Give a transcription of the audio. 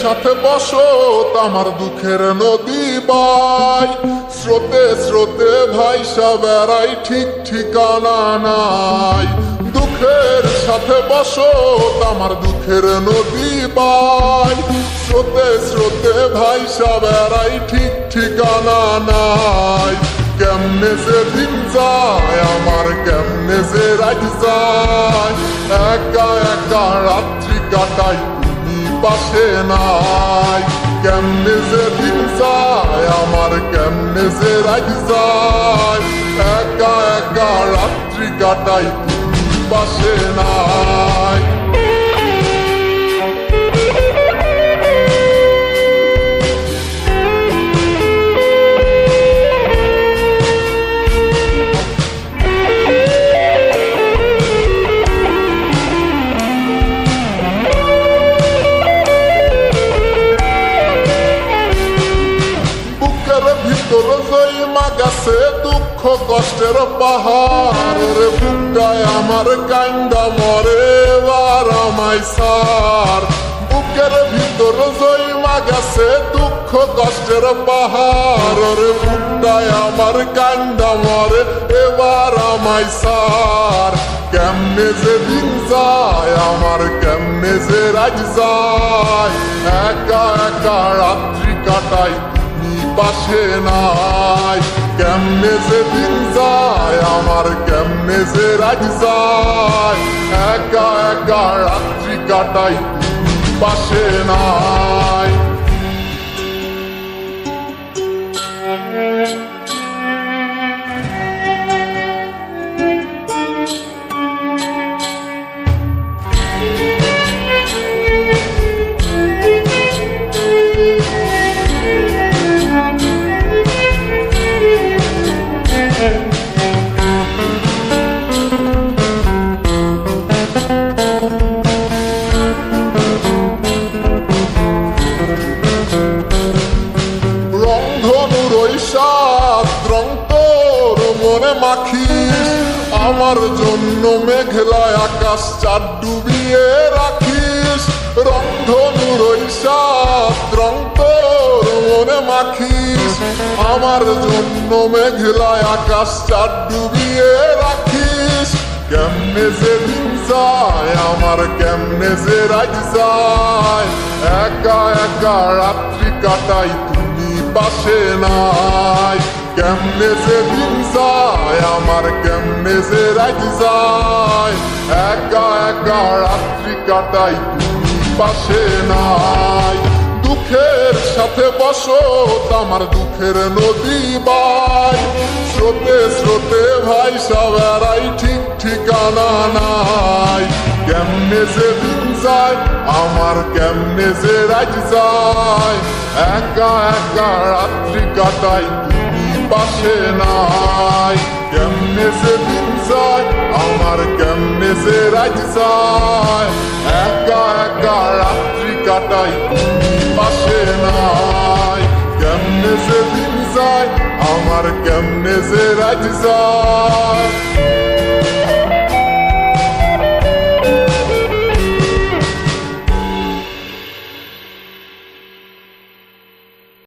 সাথে বসো আমার দুঃখের নদী বাই, স্রোতে স্রোতে ভাইসা বেড়াই ঠিক ঠিকানা নাই। দুঃখের সাথে বসো আমার দুঃখের নদী বাই, স্রোতে স্রোতে ভাইসা বেড়াই ঠিক ঠিকানা নাই। কেমনে যে দিন যায় আমার, কেমনে যে রাত যায়, একা একা রাত্রি কাটাই পাশে নাই। কেমনে যে দিন যায় আমার, কেমনে যে রাত যায়, একা একা রাত্রি কাটাই পাশে নাই। ভিতর জইমা গেছে দুঃখ কষ্টের পাহাড় রে, বুকটায় আমার কান্দা মরে এবার আমায় সার। বুকের ভিতর জইমা গেছে দুঃখ কষ্টের পাহাড় রে, বুকটায় আমার কান্দা মরে এবার আমায় সার। কেমনে যে দিন যায় আমার, কেমনে যে রাত যায়, একা একা রাত্রি কাটাই পাশে নাই। কেমনে যে দিন যায় আমার, কেমনে যে রাত যায়, একা একা রাত্রি কাটাই পাশে নাই। মনে মাখিস আমার জন্য মেঘলায় আকাশ চাঁদ ডুবিয়ে রাখিস। রংধনুর ওই সাত রং তোর মনে মাখিস আমার জন্য মেঘলায় আকাশ চাঁদ ডুবিয়ে রাখিস। কেমনে যে দিন যায় আমার, কেমনে যে রাত যায়, একা একা রাত্রি কাটাই তুমি পাশে নাই। কেমনে যে দিন যায় আমার, কেমনে যে রাত যায়, একা একা রাত্রি কাটাই তুমি পাশে নাই। দুঃখের সাথে বসো আমার দুঃখের নদী বাই, স্রোতে স্রোতে ভাইসা বেড়াই ঠিক ঠিকানা নাই। কেমনে যে দিন যায় আমার, কেমনে যে রাত যায়, একা একা রাত্রি কাটাই পাশে নাই। কেমনে যে দিন যায় আমার, কেমনে যে রাত যায়, একা একা রাত্রি কাটাই পাশে নাই। কেমনে যে দিন যায় আমার, কেমনে যে রাত যায়।